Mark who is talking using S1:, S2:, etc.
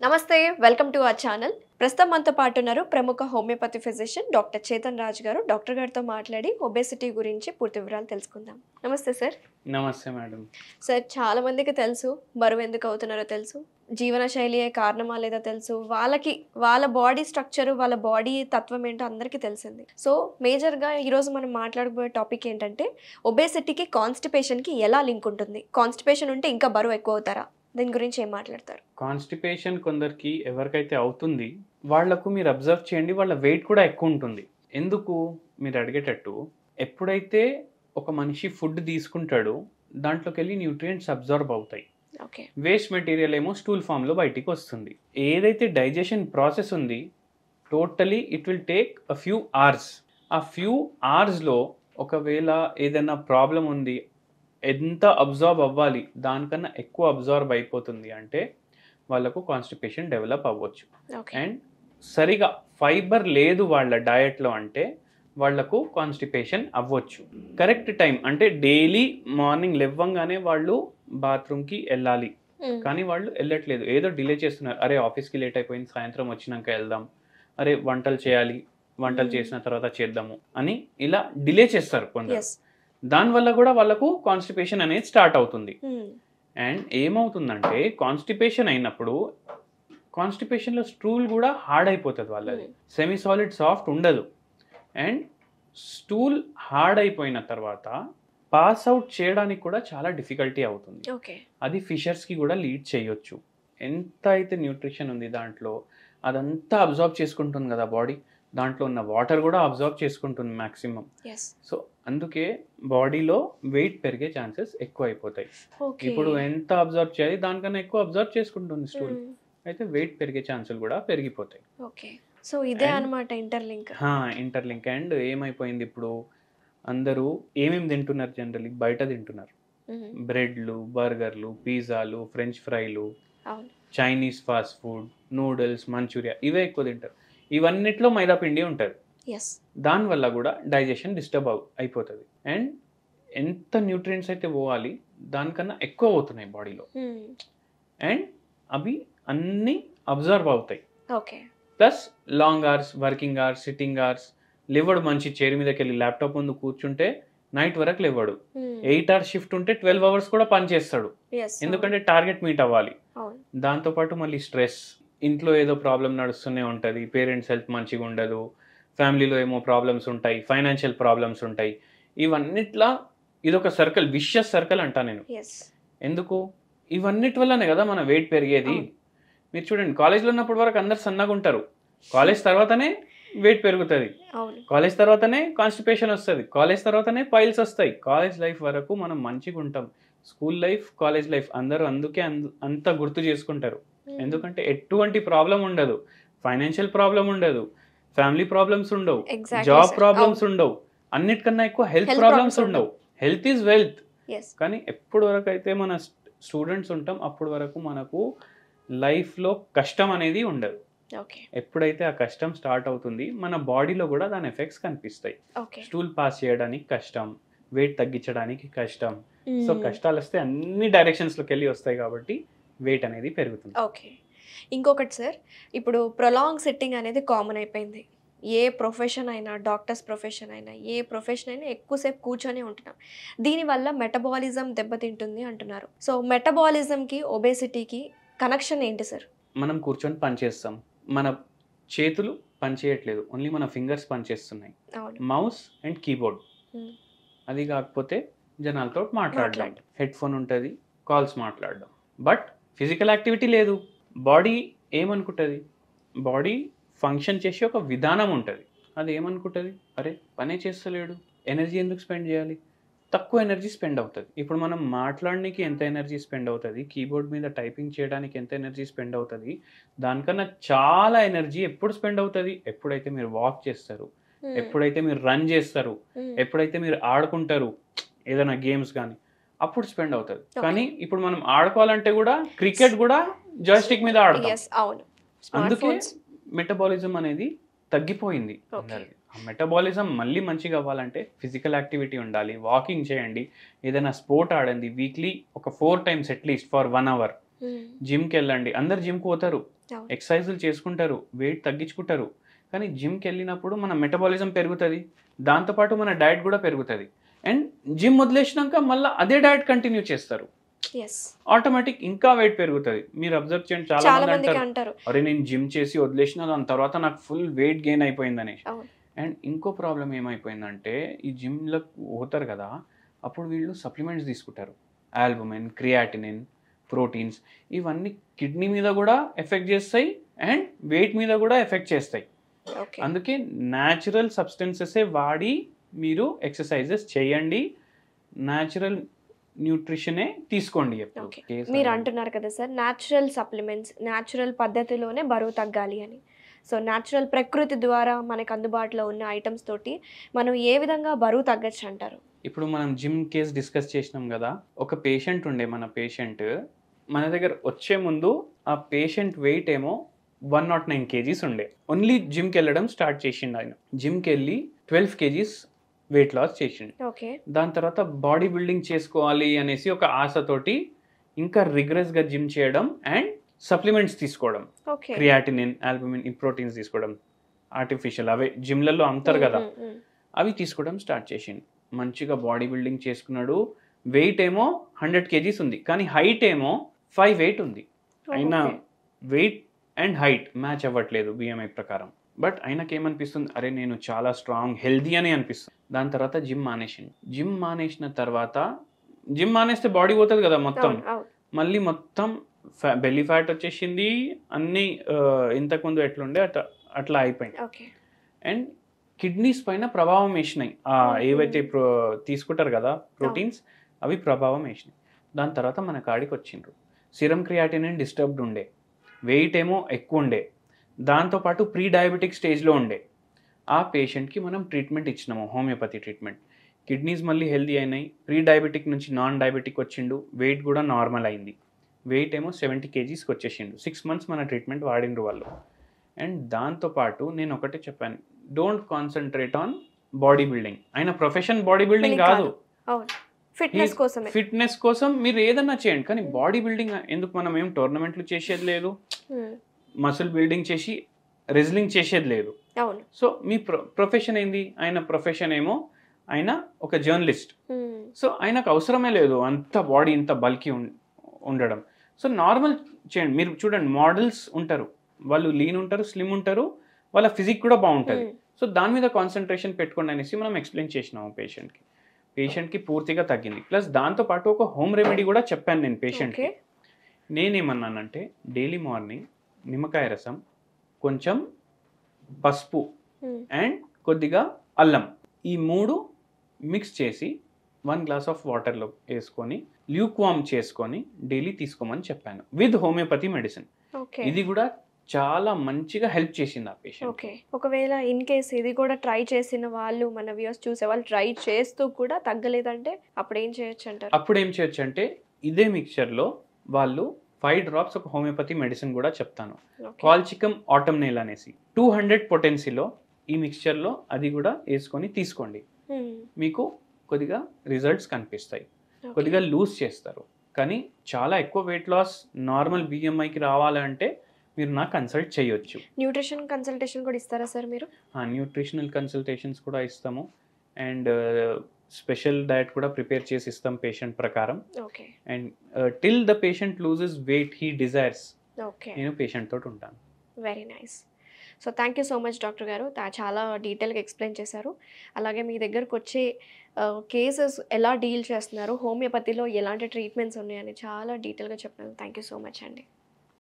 S1: నమస్తే, welcome to our channel. ప్రస్తుతం మనతో పాటు ఉన్నారు ప్రముఖ homeopathy physician doctor Chetan Raj గారు. డాక్టర్ గారితో మాట్లాడి ఒబేసిటీ గురించి పూర్తి వివరాలు తెలుసుకుందాం. నమస్తే సార్.
S2: నమస్తే మేడం.
S1: సార్, చాలా మందికి తెలుసు బరువు ఎందుకు అవుతున్నారో తెలుసు, జీవన శైలియే కారణమా లేదా తెలుసు, వాళ్ళ బాడీ స్ట్రక్చర్, వాళ్ళ బాడీ తత్వం ఏంటో అందరికీ తెలిసింది. సో మేజర్గా ఈరోజు మనం మాట్లాడబోయే టాపిక్ ఏంటంటే ఒబేసిటీకి కాన్స్టిపేషన్కి ఎలా లింక్ ఉంటుంది, కాన్స్టిపేషన్ ఉంటే ఇంకా బరువు ఎక్కువ అవుతారా, దీని గురించి ఏం మాట్లాడతారు?
S2: కాన్స్టిపేషన్ కొందరికి ఎవరికైతే అవుతుంది వాళ్లకు మీరు అబ్జర్వ్ చేయండి, వాళ్ళ వెయిట్ కూడా ఎక్కువ ఉంటుంది. ఎందుకు మీరు అడిగేటట్టు, ఎప్పుడైతే ఒక మనిషి ఫుడ్ తీసుకుంటాడో దాంట్లోకి వెళ్ళి న్యూట్రియంట్స్ అబ్జర్వ్ అవుతాయి. వేస్ట్ మెటీరియల్ ఏమో స్టూల్ ఫామ్లో బయటికి వస్తుంది. ఏదైతే డైజెషన్ ప్రాసెస్ ఉంది totally it will take a few hours. ఆ ఫ్యూ అవర్స్లో ఒకవేళ ఏదైనా ప్రాబ్లం ఉంది, ఎంత అబ్జార్బ్ అవ్వాలి దానికన్నా ఎక్కువ అబ్జార్బ్ అయిపోతుంది అంటే వాళ్ళకు కాన్స్టిపేషన్ డెవలప్ అవ్వచ్చు. అండ్ సరిగా ఫైబర్ లేదు వాళ్ళ డయట్లో అంటే వాళ్లకు కాన్స్టిపేషన్ అవ్వచ్చు. కరెక్ట్ టైం అంటే డైలీ మార్నింగ్ లేవగానే వాళ్ళు బాత్రూమ్కి వెళ్ళాలి, కానీ వాళ్ళు వెళ్ళట్లేదు, ఏదో డిలే చేస్తున్నారు. అరే ఆఫీస్కి లేట్ అయిపోయింది, సాయంత్రం వచ్చినాక వెళ్దాం, అరే వంటలు చేయాలి, వంటలు చేసిన తర్వాత చేద్దాము అని ఇలా డిలే చేస్తారు కొందరు. దానివల్ల కూడా వాళ్ళకు కాన్స్టిపేషన్ అనేది స్టార్ట్ అవుతుంది. అండ్ ఏమవుతుందంటే కాన్స్టిపేషన్ అయినప్పుడు కాన్స్టిపేషన్లో స్టూల్ కూడా హార్డ్ అయిపోతుంది, వాళ్ళది సెమీ సాలిడ్ సాఫ్ట్ ఉండదు. అండ్ స్టూల్ హార్డ్ అయిపోయిన తర్వాత పాస్ అవుట్ చేయడానికి కూడా చాలా డిఫికల్టీ అవుతుంది. అది ఫిషర్స్కి కూడా లీడ్ చేయొచ్చు. ఎంత అయితే న్యూట్రిషన్ ఉంది దాంట్లో అదంతా అబ్జార్బ్ చేసుకుంటుంది కదా బాడీ, దాంట్లో ఉన్న వాటర్ కూడా అబ్జార్బ్ చేసుకుంటుంది మ్యాక్సిమం. సో అందుకే బాడీలో వెయిట్ పెరిగే ఛాన్సెస్ ఎక్కువ అయిపోతాయి. ఇప్పుడు ఎంత అబ్జర్వ్ చేయాలి దానికన్నా ఎక్కువ అబ్జర్వ్ చేసుకుంటుంది స్టూల్, అయితే వెయిట్ పెరిగే ఛాన్సులు కూడా పెరిగిపోతాయి.
S1: సో ఇదే అన్నమాట
S2: ఇంటర్లింక్. అండ్ ఏమైపోయింది, ఇప్పుడు అందరూ ఏమేమి తింటున్నారు, జనరల్లీ బయట తింటున్నారు. బ్రెడ్లు, బర్గర్లు, పిజ్జాలు, ఫ్రెంచ్ ఫ్రైలు, Chinese fast food, noodles, Manchuria, ఇవే ఎక్కువ తింటారు. ఇవన్నిట్లో మైదా పిండి ఉంటుంది. దానివల్ల కూడా డైజెషన్ డిస్టర్బ్ అయిపోతుంది. అండ్ ఎంత న్యూట్రియంట్స్ అయితే పోవాలి దానికన్నా ఎక్కువ పోతున్నాయి బాడీలో. అండ్ అవి అన్నీ అబ్జర్వ్ అవుతాయి. Plus long hours, working hours, sitting hours, లేవడు మంచి చైర్ మీదకి వెళ్ళి ల్యాప్టాప్ ముందు కూర్చుంటే నైట్ వరకు లేవడు. 8 hours షిఫ్ట్ ఉంటే 12 hours కూడా పని చేస్తాడు, ఎందుకంటే టార్గెట్ మీట్ అవ్వాలి. దాంతోపాటు మళ్ళీ స్ట్రెస్, ఇంట్లో ఏదో ప్రాబ్లం నడుస్తూనే ఉంటుంది, పేరెంట్స్ హెల్త్ మంచిగా ఉండదు, ఫ్యామిలీలో ఏమో ప్రాబ్లమ్స్ ఉంటాయి, ఫైనాన్షియల్ ప్రాబ్లమ్స్ ఉంటాయి. ఇవన్నిట్లా ఇదొక సర్కిల్, విషియస్ సర్కిల్ అంటా నేను. ఎందుకు, ఇవన్నిటి వల్లనే కదా మన వెయిట్ పెరిగేది. మీరు చూడండి, కాలేజ్లో ఉన్నప్పటి వరకు అందరు సన్నగా ఉంటారు, కాలేజ్ తర్వాతనే వెయిట్ పెరుగుతుంది, కాలేజ్ తర్వాతనే కాన్స్టిపేషన్ వస్తుంది, కాలేజ్ తర్వాతనే పైల్స్ వస్తాయి. కాలేజ్ లైఫ్ వరకు మనం మంచిగా ఉంటాం. స్కూల్ లైఫ్, కాలేజ్ లైఫ్ అందరూ అందుకే అంత గుర్తు చేసుకుంటారు. ఎందుకంటే ఎటువంటి ప్రాబ్లం ఉండదు, ఫైనాన్షియల్ ప్రాబ్లం ఉండదు, ఫ్యామిలీ ప్రాబ్లమ్స్ ఉండవు, జాబ్ ప్రాబ్లమ్స్ ఉండవు, అన్నిటికన్నా ఎక్కువ హెల్త్ ప్రాబ్లమ్స్ ఉండవు. Health is wealth. కానీ ఎప్పటి వరకు అయితే మన స్టూడెంట్స్ ఉంటాం అప్పటి వరకు మనకు లైఫ్లో కష్టం అనేది ఉండదు. ఎప్పుడైతే ఆ కష్టం స్టార్ట్ అవుతుంది మన బాడీలో కూడా దాని ఎఫెక్ట్స్ కనిపిస్తాయి. స్టూల్ పాస్ చేయడానికి కష్టం, వెయిట్ తగ్గించడానికి కష్టం. సో కష్టాలు వస్తే అన్ని డైరెక్షన్స్లోకి వెళ్ళి వస్తాయి కాబట్టి వెయిట్ అనేది పెరుగుతుంది.
S1: ఇంకొకటి సార్, ఇప్పుడు ప్రొలాంగ్ సిట్టింగ్ అనేది కామన్ అయిపోయింది. ఏ ప్రొఫెషన్ అయినా, డాక్టర్స్ ప్రొఫెషన్ అయినా, ఏ ప్రొఫెషన్ అయినా ఎక్కువసేపు కూర్చొని ఉంటున్నాం. దీనివల్ల మెటబాలిజం దెబ్బతింటుంది అంటున్నారు. సో మెటబాలిజంకి ఒబేసిటీకి కనెక్షన్ ఏంటి సార్?
S2: మనం కూర్చొని పని చేస్తాం, మన చేతులు పని చేయట్లేదు, ఓన్లీ మన ఫింగర్స్ పని చేస్తున్నాయి, మౌస్ అండ్ కీబోర్డ్. అది కాకపోతే జనాలతో మాట్లాడడం, హెడ్ ఫోన్ ఉంటుంది, కాల్స్ మాట్లాడడం, బట్ ఫిజికల్ యాక్టివిటీ లేదు. బాడీ ఏమనుకుంటుంది, బాడీ ఫంక్షన్ చేసే ఒక విధానం ఉంటుంది. అది ఏమనుకుంటుంది, అరే పనే చేస్తలేడు, ఎనర్జీ ఎందుకు స్పెండ్ చేయాలి, తక్కువ ఎనర్జీ స్పెండ్ అవుతుంది. ఇప్పుడు మనం మాట్లాడడానికి ఎంత ఎనర్జీ స్పెండ్ అవుతుంది, కీబోర్డ్ మీద టైపింగ్ చేయడానికి ఎంత ఎనర్జీ స్పెండ్ అవుతుంది, దానికన్నా చాలా ఎనర్జీ ఎప్పుడు స్పెండ్ అవుతుంది, ఎప్పుడైతే మీరు వాక్ చేస్తారు, ఎప్పుడైతే మీరు రన్ చేస్తారు, ఎప్పుడైతే మీరు ఆడుకుంటారు ఏదైనా గేమ్స్ కానీ, అప్పుడు స్పెండ్ అవుతుంది. కానీ ఇప్పుడు మనం ఆడుకోవాలంటే కూడా క్రికెట్ కూడా జాయ్స్టిక్ మీద ఆడతాం. అందుకే మెటబాలిజం అనేది తగ్గిపోయింది. ఆ మెటబాలిజం మళ్ళీ మంచిగా అవ్వాలంటే ఫిజికల్ యాక్టివిటీ ఉండాలి, వాకింగ్ చేయండి, ఏదైనా స్పోర్ట్ ఆడండి, వీక్లీ ఒక 4 times అట్లీస్ట్ ఫర్ 1 hour. జిమ్కి వెళ్ళండి, అందరు జిమ్కి పోతారు, ఎక్సర్సైజులు చేసుకుంటారు, వెయిట్ తగ్గించుకుంటారు. కానీ జిమ్కి వెళ్ళినప్పుడు మన మెటబాలిజం పెరుగుతుంది, దాంతోపాటు మన డయట్ కూడా పెరుగుతుంది. అండ్ జిమ్ వదిలేసినాక మళ్ళీ అదే డయట్ కంటిన్యూ చేస్తారు, ఆటోమేటిక్ ఇంకా వెయిట్ పెరుగుతుంది. మీరు అబ్జర్వ్ చేయండి, చాలా మంది అంటారు అరే నేను జిమ్ చేసి వదిలేసిన దాని తర్వాత నాకు ఫుల్ వెయిట్ గెయిన్ అయిపోయిందని. అండ్ ఇంకో ప్రాబ్లం ఏమైపోయిందంటే ఈ జిమ్లో పోతారు కదా, అప్పుడు వీళ్ళు సప్లిమెంట్స్ తీసుకుంటారు, ఆల్బుమిన్, క్రియాటినిన్, ప్రోటీన్స్. ఇవన్నీ కిడ్నీ మీద కూడా ఎఫెక్ట్ చేస్తాయి అండ్ వెయిట్ మీద కూడా ఎఫెక్ట్ చేస్తాయి. అందుకే న్యాచురల్ సబ్స్టెన్సెసే వాడి మీరు ఎక్సర్సైజెస్ చేయండి, న్యాచురల్ న్యూట్రిషనే తీసుకోండి.
S1: మీరు అంటున్నారు కదా సార్, న్యాచురల్ సప్లిమెంట్స్, న్యాచురల్ పద్ధతిలోనే బరువు తగ్గాలి అని. సో న్యాచురల్ ప్రకృతి ద్వారా మనకు అందుబాటులో ఉన్న ఐటమ్స్ తోటి మనం ఏ విధంగా బరువు తగ్గచ్చు అంటారు?
S2: ఇప్పుడు మనం జిమ్ కేసు డిస్కస్ చేసినాం కదా, ఒక పేషెంట్ ఉండే, మన పేషెంట్ మన దగ్గర వచ్చే ముందు ఆ పేషెంట్ వెయిట్ ఏమో 109 kgs ఉండే. ఓన్లీ జిమ్కి వెళ్ళడం స్టార్ట్ చేసిండు ఆయన. జిమ్కి వెళ్ళి 12 kgs వెయిట్ లాస్ చేసిండు. దాని తర్వాత బాడీ బిల్డింగ్ చేసుకోవాలి అనేసి ఒక ఆశతోటి ఇంకా రిగ్రెస్గా జిమ్ చేయడం అండ్ సప్లిమెంట్స్ తీసుకోవడం, క్రియాటినిన్, ఆల్బుమిన్, ఈ ప్రోటీన్స్ తీసుకోవడం, ఆర్టిఫిషియల్ అవే జిమ్లలో అమ్ముతారు కదా, అవి తీసుకోవడం స్టార్ట్ చేసిండు. మంచిగా బాడీ బిల్డింగ్ చేసుకున్నాడు. వెయిట్ ఏమో 100 kgs ఉంది, కానీ హైట్ ఏమో 5'8" ఉంది. అయినా వెయిట్ అండ్ హైట్ మ్యాచ్ అవ్వట్లేదు బిఎంఐ ప్రకారం. బట్ ఆయనకి ఏమనిపిస్తుంది, అరే నేను చాలా స్ట్రాంగ్ హెల్దీ అని అనిపిస్తుంది. దాని తర్వాత జిమ్ మానేసింది. జిమ్ మానేసిన తర్వాత, జిమ్ మానేస్తే బాడీ పోతుంది కదా మొత్తం, మళ్ళీ మొత్తం బెల్లీ ఫ్యాట్ వచ్చేసింది, అన్నీ ఇంతకుముందు ఎట్లుండే అట్లా అయిపోయింది. అండ్ కిడ్నీస్ పైన ప్రభావం వేసినాయి, ఏవైతే తీసుకుంటారు కదా ప్రోటీన్స్, అవి ప్రభావం వేసినాయి. దాని తర్వాత మన కాడికి వచ్చిండ్రు. సిరం క్రియాటినిన్ డిస్టర్బ్డ్ ఉండే, వెయిట్ ఏమో ఎక్కువ ఉండే, దాంతోపాటు ప్రీ డయాబెటిక్ స్టేజ్లో ఉండే. ఆ పేషెంట్కి మనం ట్రీట్మెంట్ ఇచ్చినాము, హోమియోపతి ట్రీట్మెంట్. కిడ్నీస్ మళ్ళీ హెల్దీ అయినాయి, ప్రీ డయాబెటిక్ నుంచి నాన్ డయాబెటిక్ వచ్చిండు, వెయిట్ కూడా నార్మల్ అయింది. వెయిట్ ఏమో 70 kgsకి వచ్చేసిండు. 6 months మన ట్రీట్మెంట్ వాడిండ్రు వాళ్ళు. అండ్ దాంతోపాటు నేను ఒకటే చెప్పాను, don't concentrate on body building. ఆయన ప్రొఫెషన్ బాడీ బిల్డింగ్ కాదు, ఫిట్నెస్ కోసం మీరు ఏదన్నా చేయండి, కానీ బాడీ బిల్డింగ్ ఎందుకు? మనం ఏం టోర్నమెంట్లు చేసేది లేదు, మసిల్ బిల్డింగ్ చేసి రెజ్లింగ్ చేసేది లేదు. సో మీ ప్రొఫెషన్ ఏంది? ఆయన ప్రొఫెషన్ ఏమో ఆయన ఒక జర్నలిస్ట్. సో ఆయనకు అవసరమే లేదు అంత బాడీ ఇంత బల్కీ ఉండడం. సో నార్మల్ చేయండి. మీరు చూడండి, మోడల్స్ ఉంటారు, వాళ్ళు లీన్ ఉంటారు, స్లిమ్ ఉంటారు, వాళ్ళ ఫిజిక్ కూడా బాగుంటుంది. సో దాని మీద కాన్సన్ట్రేషన్ పెట్టుకోండి అనేసి మనం ఎక్స్ప్లెయిన్ చేసినాము పేషెంట్కి పూర్తిగా తగ్గింది. ప్లస్ దాంతోపాటు ఒక హోమ్ రెమెడీ కూడా చెప్పాను నేను పేషెంట్కి. నేనేమన్నానంటే డైలీ మార్నింగ్ నిమ్మకాయ రసం, కొంచెం పసుపు అండ్ కొద్దిగా అల్లం, ఈ 3 మిక్స్ చేసి 1 glass ఆఫ్ వాటర్లో వేసుకొని ల్యూక్వామ్ చేసుకొని డైలీ తీసుకోమని చెప్పాను, విత్ హోమియోపతి మెడిసిన్. ఇది కూడా చాలా మంచిగా హెల్ప్ చేసింది ఆ పేషెంట్.
S1: ఒకవేళ ఇన్ కేస్ ఇది కూడా ట్రై చేసిన వాళ్ళు, మన వ్యూస్ చూసే వాళ్ళు ట్రై చేస్తూ కూడా తగ్గలేదంటే అప్పుడు ఏం చేయొచ్చు అంటారు?
S2: అప్పుడు ఏం చేయొచ్చు అంటే ఇదే మిక్చర్లో వాళ్ళు 5 drops ఒక హోమియోపతి మెడిసిన్ కూడా చెప్తాను, కాల్చికమ్ ఆటమ్నేల్ అనేసి 200 potencyలో ఈ మిక్చర్లో అది కూడా వేసుకొని తీసుకోండి. మీకు కొద్దిగా రిజల్ట్స్ కనిపిస్తాయి, కొద్దిగా లూజ్ చేస్తారు. కానీ చాలా ఎక్కువ వెయిట్ లాస్ నార్మల్ బిఎంఐకి రావాలంటే మీరు నాకు కన్సల్ట్ చేయొచ్చు.
S1: న్యూట్రిషన్ కన్సల్టేషన్ కూడా ఇస్తారా సార్ మీరు?
S2: న్యూట్రిషనల్ కన్సల్టేషన్స్ కూడా ఇస్తాము అండ్ స్పెషల్ డయట్ కూడా ప్రిపేర్ చేసి ఇస్తాం పేషెంట్ ప్రకారం. And till the patient loses weight he desires, నేను పేషెంట్ తోటి ఉంటాను.
S1: Very nice. So thank you so much doctor గారు, చాలా డీటెయిల్గా ఎక్స్ప్లెయిన్ చేశారు. అలాగే మీ దగ్గరకు వచ్చే కేసెస్ ఎలా డీల్ చేస్తున్నారు, హోమియోపతిలో ఎలాంటి ట్రీట్మెంట్స్ ఉన్నాయని చాలా డీటెయిల్గా చెప్పారు. థ్యాంక్ యూ సో మచ్ అండి.